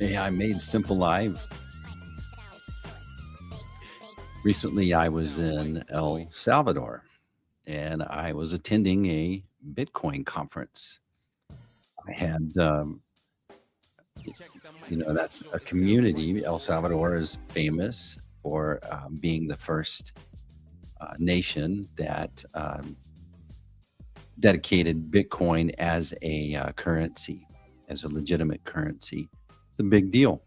AI made simple live. Recently, I was in El Salvador and I was attending a Bitcoin conference. I had, y- that's a community. El Salvador is famous for being the first nation that dedicated Bitcoin as a currency, as a legitimate currency. It's a big deal.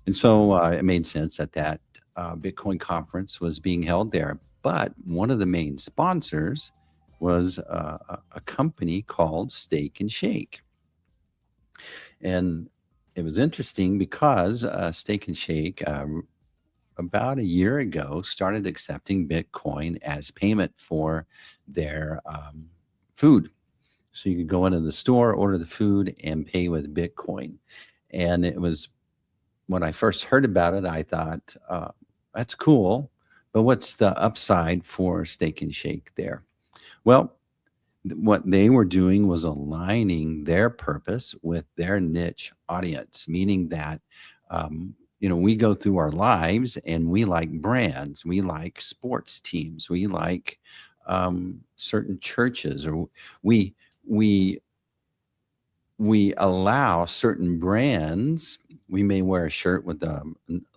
And so it made sense that Bitcoin conference was being held there. But one of the main sponsors was a company called Steak and Shake. And it was interesting because Steak and Shake, about a year ago, started accepting Bitcoin as payment for their food. So you could go into the store, order the food, and pay with Bitcoin. And it was when I first heard about it, I thought, that's cool, but what's the upside for Steak and Shake there? Well, what they were doing was aligning their purpose with their niche audience, meaning that, we go through our lives and we like brands, we like sports teams, we like certain churches, or we we we allow certain brands. We may wear a shirt with a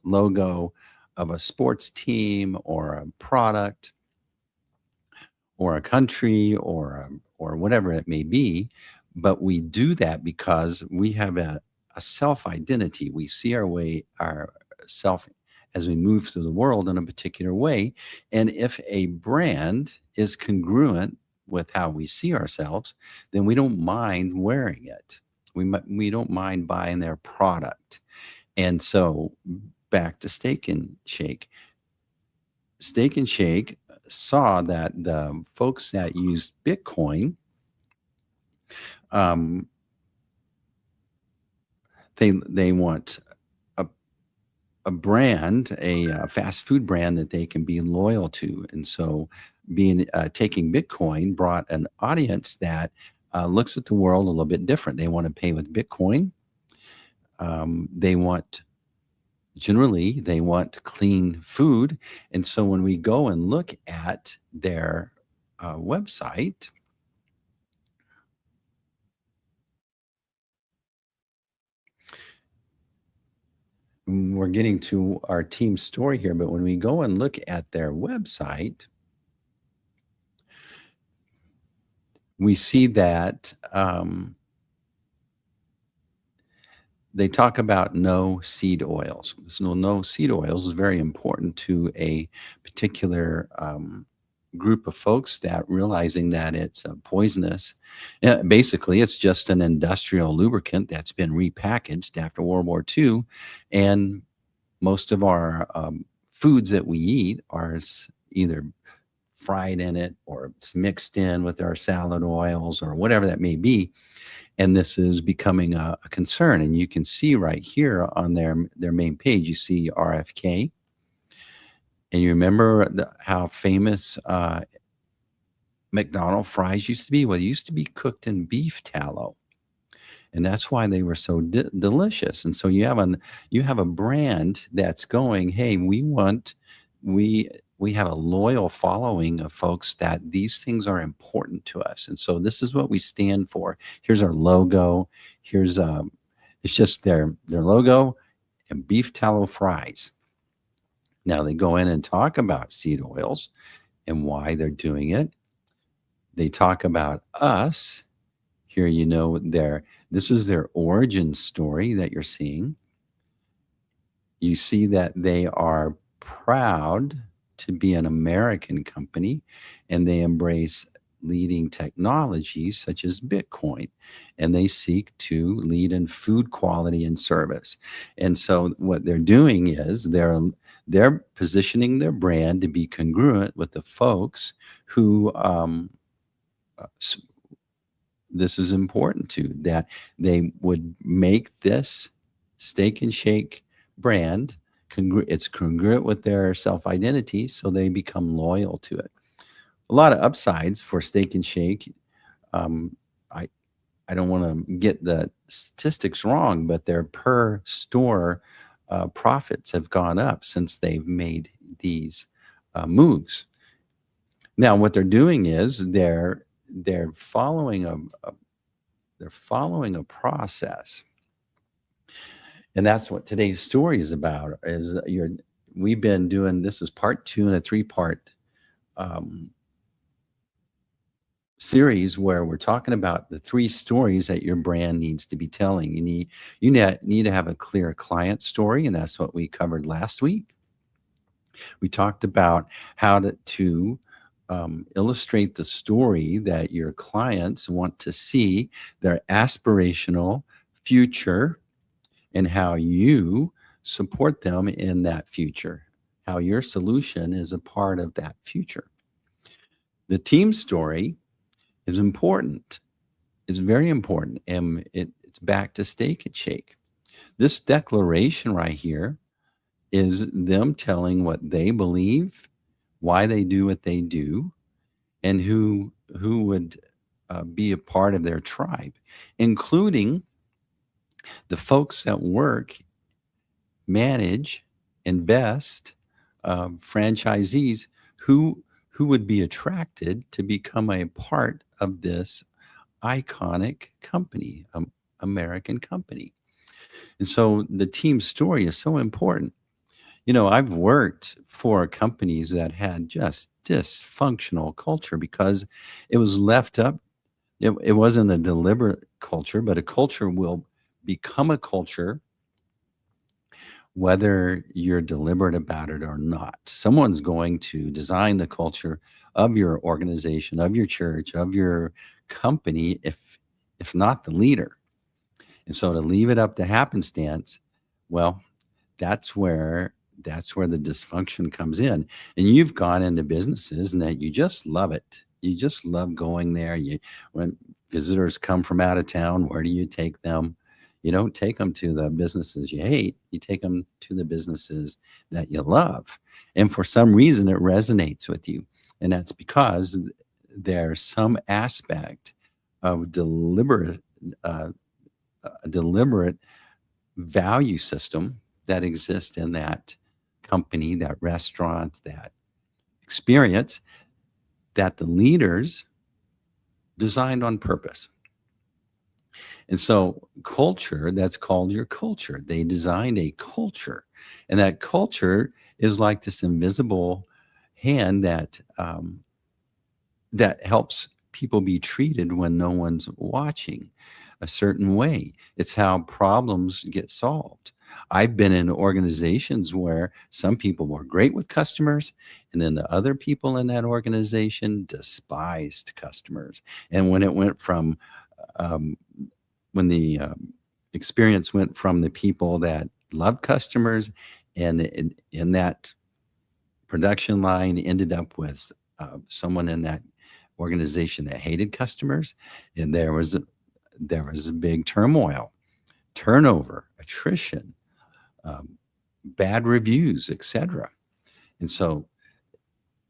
logo of a sports team or a product or a country or whatever it may be, but we do that because we have a self identity. We see our self as we move through the world in a particular way. And if a brand is congruent with how we see ourselves, then we don't mind wearing it. We don't mind buying their product. And so back to Steak and Shake. Steak and Shake saw that the folks that used Bitcoin, um, they want a, a brand, a fast food brand that they can be loyal to, and so being taking Bitcoin brought an audience that looks at the world a little bit different. They want to pay with Bitcoin. They want Generally they want clean food, and so when we go and look at their website, we're getting to our team story here, but when we go and look at their website, we see that they talk about no seed oils. So no seed oils is very important to a particular group of folks that realizing that it's poisonous. Basically, it's just an industrial lubricant that's been repackaged after World War II, and most of our foods that we eat are either fried in it or it's mixed in with our salad oils or whatever that may be. And this is becoming a concern. And you can see right here on their main page, you see RFK. And you remember how famous McDonald's fries used to be? Well, it used to be cooked in beef tallow. And that's why they were so delicious. And so you have a brand that's going, hey, we have a loyal following of folks that these things are important to us, and so this is what we stand for. Here's our logo. Here's it's just their logo and beef tallow fries. Now they go in and talk about seed oils and why they're doing it. They talk about us here. This is their origin story that you're seeing. You see that they are proud to be an American company, and they embrace leading technologies such as Bitcoin, and they seek to lead in food quality and service. And so what they're doing is they're positioning their brand to be congruent with the folks who uh, s- this is important to, that they would make this Steak and Shake brand it's congruent with their self identity, so they become loyal to it. A lot of upsides for Steak and Shake. Um, I I don't want to get the statistics wrong, but their per store profits have gone up since they've made these moves. Now, what they're doing is they're following they're following a process, and that's what today's story is about. We've been doing this is part two in a three-part um, series where we're talking about the three stories that your brand needs to be telling. You need to have a clear client story, and that's what we covered last week. We talked about how to illustrate the story that your clients want to see, their aspirational future, and how you support them in that future, how your solution is a part of that future. The team story is important. It's very important. And it's back to Steak and Shake. This declaration right here is them telling what they believe, why they do what they do, and who would be a part of their tribe, including the folks that work, manage, invest, franchisees who would be attracted to become a part of this iconic company, American company. And so the team story is so important. I've worked for companies that had just dysfunctional culture because it was left up. It wasn't a deliberate culture, but a culture will become a culture whether you're deliberate about it or not. Someone's going to design the culture of your organization, of your church, of your company, if not the leader. And so to leave it up to happenstance, well, that's where the dysfunction comes in. And you've gone into businesses and that you just love it. You just love going there. When visitors come from out of town, where do you take them? You don't take them to the businesses you hate. You take them to the businesses that you love. And for some reason, it resonates with you. And that's because there's some aspect of deliberate value system that exists in that company, that restaurant, that experience that the leaders designed on purpose. And so culture, that's called your culture. They designed a culture. And that culture is like this invisible hand that helps people be treated when no one's watching a certain way. It's how problems get solved. I've been in organizations where some people were great with customers, and then the other people in that organization despised customers. And when it went from, when the experience went from the people that loved customers, and in that production line ended up with someone in that organization that hated customers, and there was a big turmoil, turnover, attrition, bad reviews, etc. And so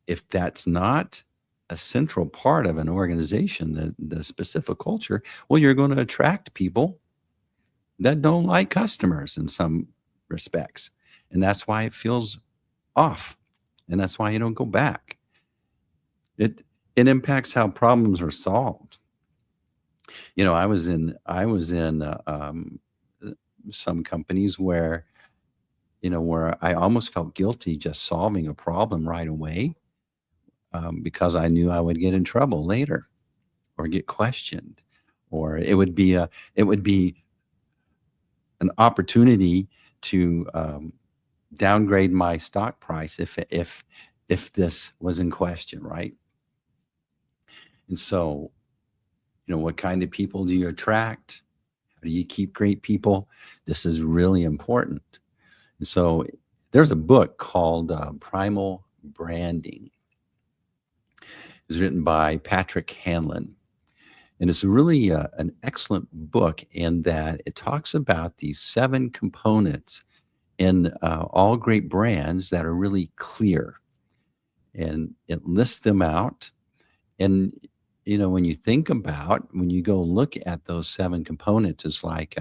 if that's not a central part of an organization, the specific culture, well, you're going to attract people that don't like customers in some respects. And that's why it feels off. And that's why you don't go back. It impacts how problems are solved. I was in some companies where I almost felt guilty just solving a problem right away, because I knew I would get in trouble later or get questioned, or it would be an opportunity to downgrade my stock price if this was in question, right? And so, what kind of people do you attract? How do you keep great people? This is really important. And so there's a book called Primal Branding. It's written by Patrick Hanlon. And it's really an excellent book in that it talks about these 7 components in all great brands that are really clear. And it lists them out. And when you think about, when you go look at those 7 components, it's like,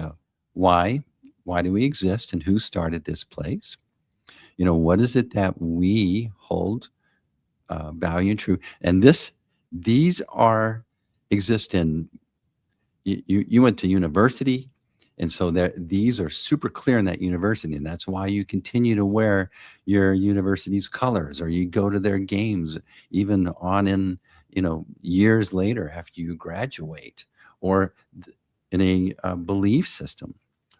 why? Why do we exist and who started this place? What is it that we hold value and true? And these are exist in you went to university, and so these are super clear in that university, and that's why you continue to wear your university's colors, or you go to their games even on in years later after you graduate, or in a belief system,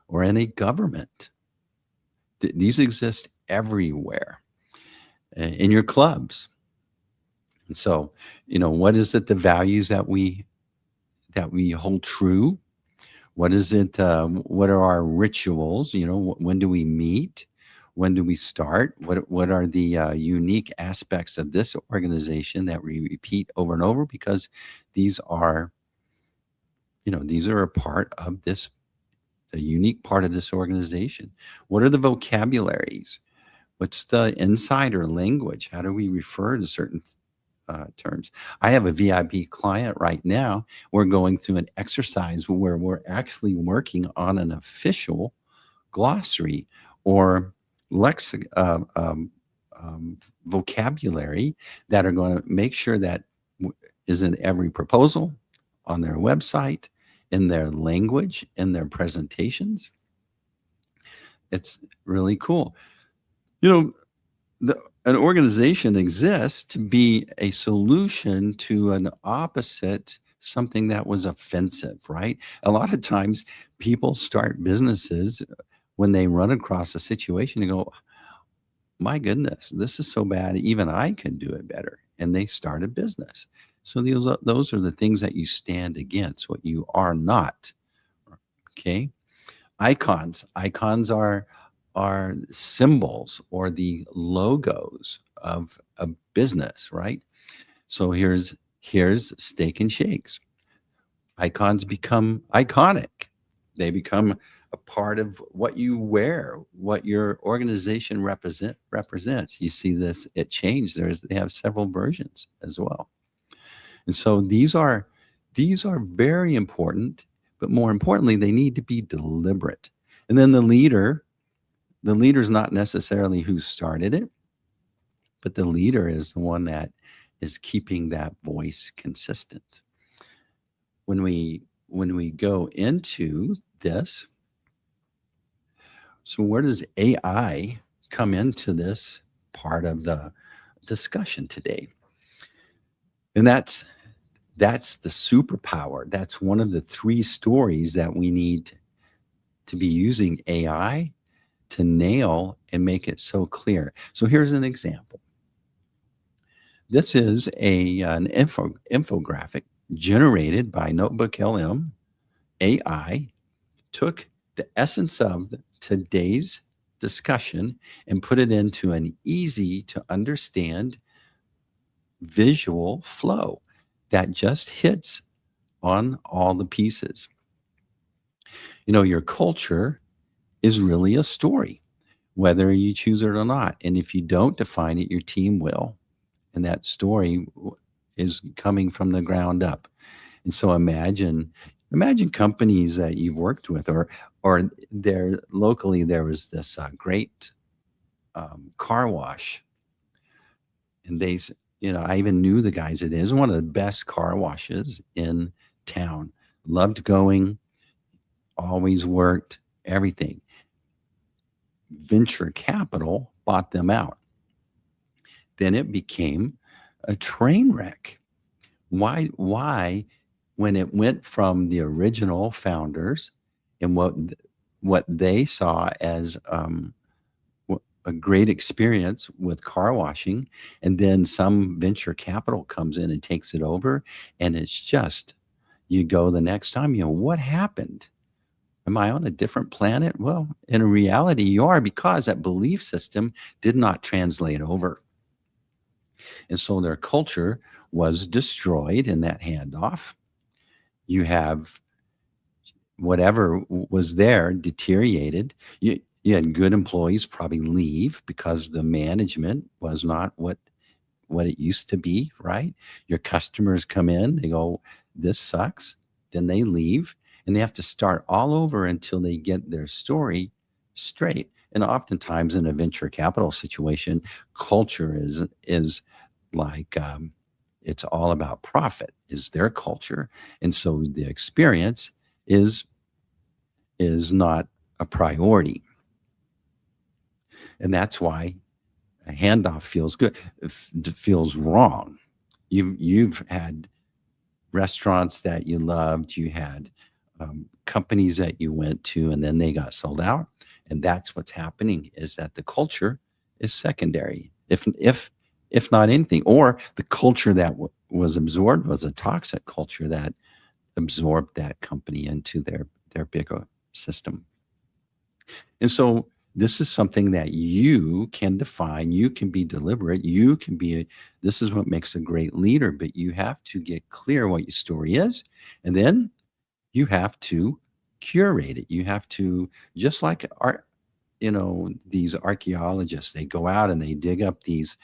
or in a government. These exist everywhere, in your clubs. And so, what is it, the values that we hold true? What is it? What are our rituals? When do we meet? When do we start? What are the unique aspects of this organization that we repeat over and over? Because these are, these are a part of this, a unique part of this organization. What are the vocabularies? What's the insider language? How do we refer to certain terms? I have a VIP client right now. We're going through an exercise where we're actually working on an official glossary or vocabulary that are going to make sure that is in every proposal, on their website, in their language, in their presentations. It's really cool. An organization exists to be a solution to an opposite, something that was offensive, right? A lot of times people start businesses when they run across a situation and go, my goodness, this is so bad, even I can do it better. And they start a business. So those are the things that you stand against, what you are not. Okay. Icons are symbols or the logos of a business, right? So here's Steak and Shakes. Icons become iconic. They become a part of what you wear, what your organization represents. You see this, it changed. They have several versions as well. And so these are very important, but more importantly, they need to be deliberate. And then the leader's not necessarily who started it, but the leader is the one that is keeping that voice consistent. When we go into this, so where does AI come into this part of the discussion today? And that's the superpower. That's one of the 3 stories that we need to be using AI to nail and make it so clear. So here's an example. This is an infographic generated by NotebookLM. AI took the essence of today's discussion and put it into an easy to understand visual flow that just hits on all the pieces. Your culture is really a story, whether you choose it or not. And if you don't define it, your team will. And that story is coming from the ground up. And so imagine companies that you've worked with, or there locally, there was this great car wash. And I even knew the guys. It is one of the best car washes in town. Loved going, always worked, everything. Venture capital bought them out. Then it became a train wreck. Why? When it went from the original founders and what they saw as a great experience with car washing, and then some venture capital comes in and takes it over, and it's just, you go the next time, what happened? Am I on a different planet? Well, in reality, you are, because that belief system did not translate over. And so their culture was destroyed in that handoff. You have whatever was there deteriorated. You had good employees probably leave because the management was not what what it used to be, right? Your customers come in, they go, this sucks. Then they leave and they have to start all over until they get their story straight. And oftentimes in a venture capital situation, culture is like it's all about profit is their culture. And so the experience is is not a priority. And that's why a handoff feels good. Feels wrong. You've had restaurants that you loved, you had companies that you went to, and then they got sold out. And that's what's happening is that the culture is secondary, if not anything, or the culture that was absorbed was a toxic culture that absorbed that company into their bigger system. And so this is something that you can define, you can be deliberate, you can be this is what makes a great leader, but you have to get clear what your story is, and then you have to curate it. You have to just like art, these archaeologists, they go out and they dig up these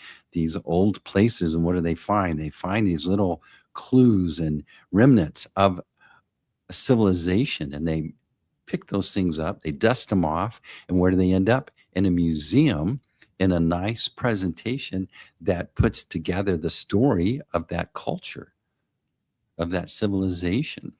old places, and what do they find? They find these little clues and remnants of a civilization, and they pick those things up, they dust them off, and where do they end up? In a museum, in a nice presentation that puts together the story of that culture, of that civilization,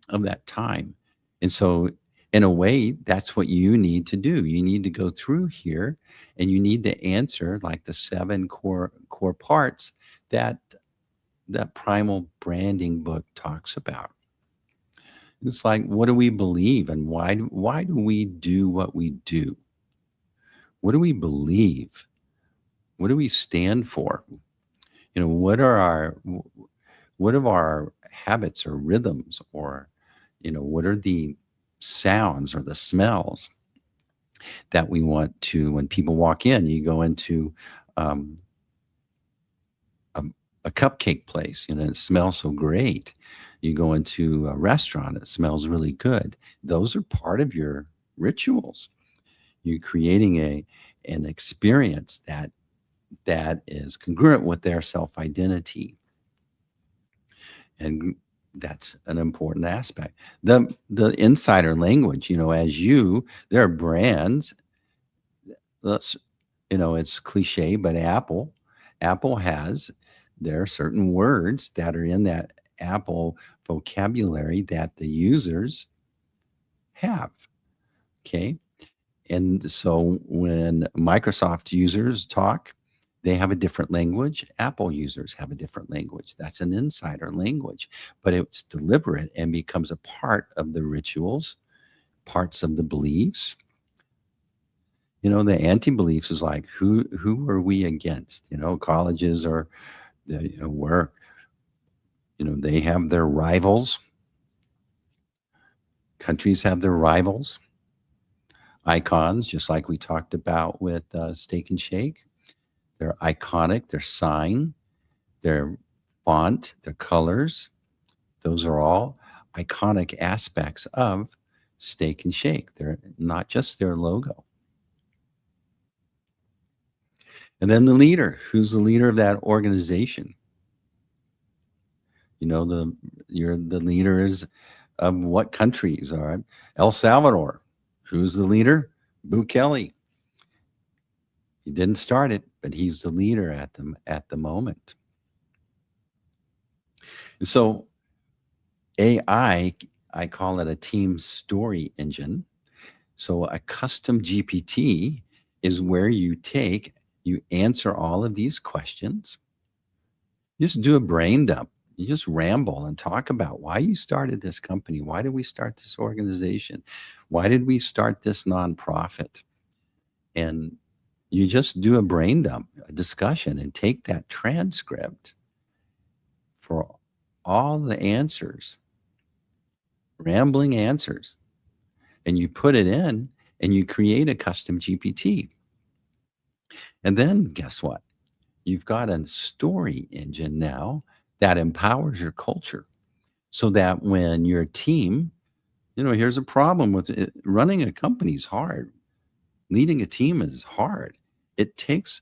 of that time. And so, in a way, that's what you need to do. You need to go through here and you need to answer like the 7 core parts that that primal branding book talks about. It's like, what do we believe and why do we do what we do? What do we believe? What do we stand for? What are our habits or rhythms, or what are the sounds or the smells that we want to, when people walk in, you go into um, a, a cupcake place, it smells so great. You go into a restaurant, it smells really good. Those are part of your rituals. You're creating an experience that is congruent with their self-identity. And that's an important aspect. The insider language, there are brands, let's, it's cliche, but Apple has, there are certain words that are in that Apple vocabulary that the users have. Okay. And so when Microsoft users talk, they have a different language. Apple users have a different language. That's an insider language, but it's deliberate and becomes a part of the rituals, parts of the beliefs. The anti-beliefs is like, who are we against? Colleges are, where, they have their rivals. Countries have their rivals. Icons, just like we talked about with Steak and Shake. They're iconic, their sign, their font, their colors. Those are all iconic aspects of Steak and Shake. They're not just their logo. And then the leader. Who's the leader of that organization? The leader is of what countries? All right. El Salvador. Who's the leader? Bukele. He didn't start it, but he's the leader at the moment. And so AI, I call it a team story engine. So a custom GPT is where you answer all of these questions. You just do a brain dump. You just ramble and talk about why you started this company. Why did we start this organization? Why did we start this nonprofit? And you just do a brain dump, a discussion, and take that transcript for all the answers, rambling answers, and you put it in and you create a custom GPT. And then guess what? You've got a story engine now that empowers your culture so that when your team, here's a problem with it. Running a company is hard. Leading a team is hard. It takes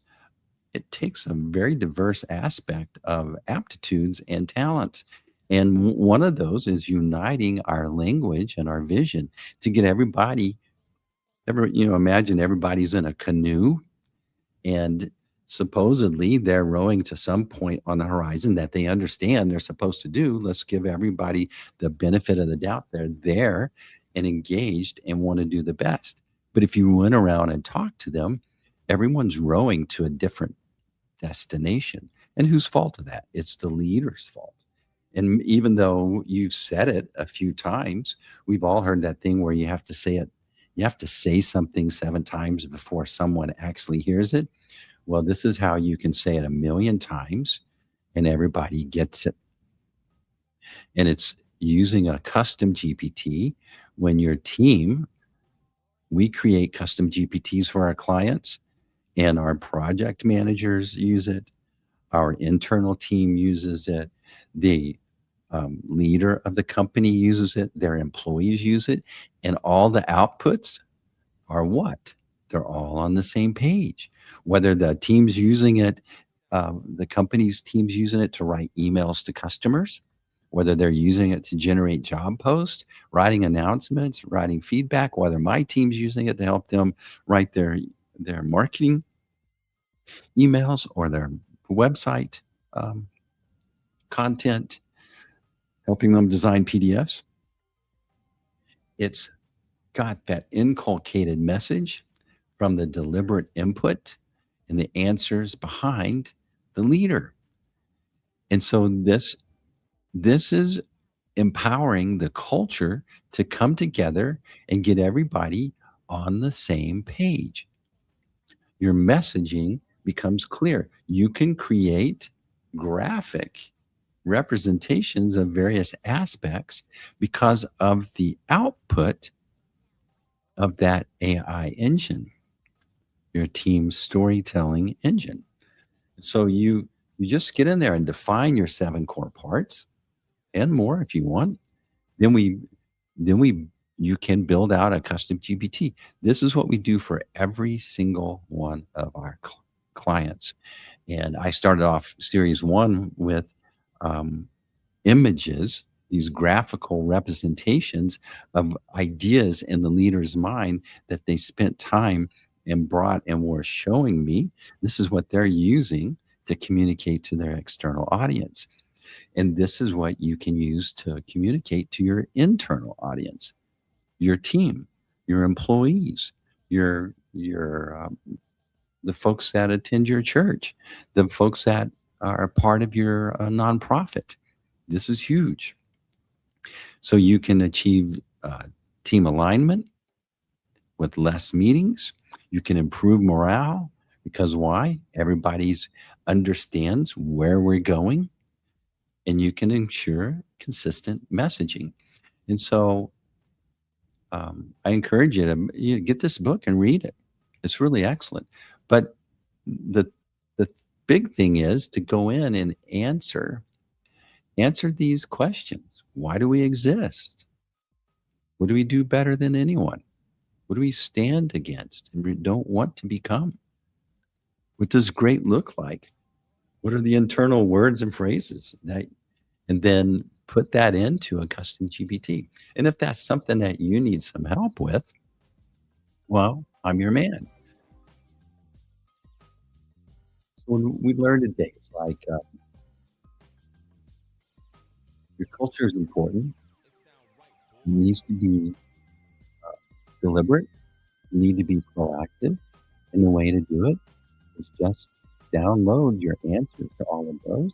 it takes a very diverse aspect of aptitudes and talents. And one of those is uniting our language and our vision to get everybody, imagine everybody's in a canoe and supposedly they're rowing to some point on the horizon that they understand they're supposed to do. Let's give everybody the benefit of the doubt. They're there and engaged and want to do the best. But if you went around and talked to them, everyone's rowing to a different destination. And whose fault is that? It's the leader's fault. And even though you've said it a few times, we've all heard that thing where you have to say it, you have to say something 7 times before someone actually hears it. Well, this is how you can say it 1,000,000 times and everybody gets it. And it's using a custom GPT. When your team, we create custom GPTs for our clients, and our project managers use it. Our internal team uses it. The leader of the company uses it. Their employees use it. And all the outputs are what? They're all on the same page. Whether the team's using it, the company's team's using it to write emails to customers, whether they're using it to generate job posts, writing announcements, writing feedback, whether my team's using it to help them write their marketing emails or their website um, content, helping them design PDFs. It's got that inculcated message from the deliberate input and the answers behind the leader. And so this is empowering the culture to come together and get everybody on the same page. Your messaging becomes clear. You can create graphic representations of various aspects because of the output of that AI engine, your team's storytelling engine. So you just get in there and define your 7 core parts and more if you want. Then we you can build out a custom GPT. This is what we do for every single one of our clients. And I started off series 1 with um, images, these graphical representations of ideas in the leader's mind that they spent time and brought and were showing me. This is what they're using to communicate to their external audience. And this is what you can use to communicate to your internal audience, your team, your employees, your the folks that attend your church, the folks that are a part of your nonprofit. This is huge. So you can achieve team alignment with less meetings. You can improve morale because why? Everybody's understands where we're going, and you can ensure consistent messaging. And so I encourage you to get this book and read it. It's really excellent. But the the big thing is to go in and answer these questions. Why do we exist? What do we do better than anyone? What do we stand against and we don't want to become? What does great look like? What are the internal words and phrases that, and then put that into a custom GPT. And if that's something that you need some help with, well, I'm your man. So when we learn today, it's like your culture is important. It needs to be deliberate. You need to be proactive. And the way to do it is just download your answers to all of those,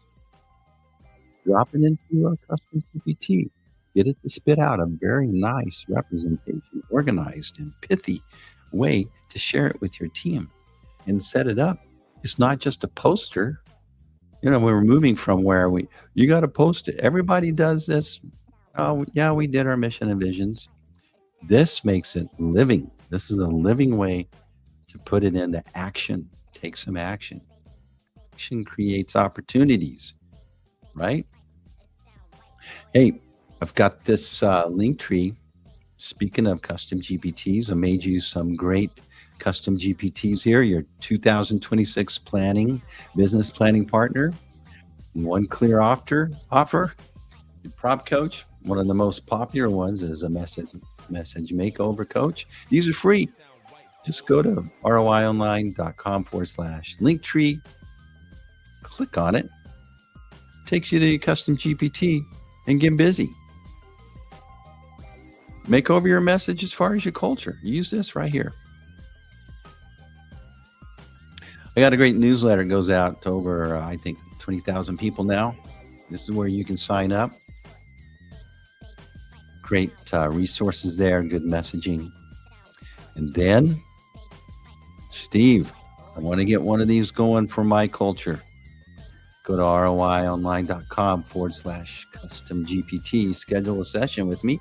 drop it into a custom GPT, get it to spit out a very nice representation, organized and pithy way to share it with your team and set it up. It's not just a poster. We're moving from where you got to post it. Everybody does this. Oh, yeah, we did our mission and visions. This makes it living. This is a living way to put it into action. Take some action. Action creates opportunities, right? Hey, I've got this link tree. Speaking of custom GPTs, I made you some great Custom GPT's here, your 2026 business planning partner. One clear offer. Your prompt coach, one of the most popular ones is a message makeover coach. These are free. Just go to roionline.com/linktree, click on it, takes you to your Custom GPT, and get busy. Make over your message as far as your culture. Use this right here. I got a great newsletter. It goes out to over, I think, 20,000 people now. This is where you can sign up. Great resources there, good messaging. And then, Steve, I want to get one of these going for my culture. Go to roionline.com/custom GPT, schedule a session with me,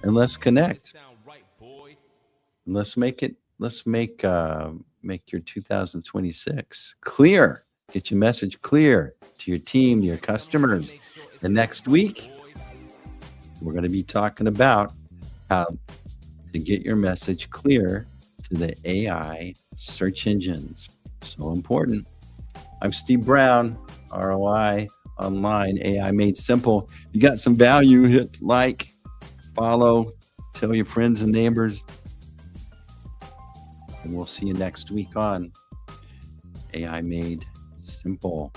and let's connect. Let's make your 2026 clear. Get your message clear to your team, your customers. And next week, we're going to be talking about how to get your message clear to the AI search engines. So important. I'm Steve Brown, ROI Online, AI Made Simple. If you got some value, hit like, follow, tell your friends and neighbors. And we'll see you next week on AI Made Simple.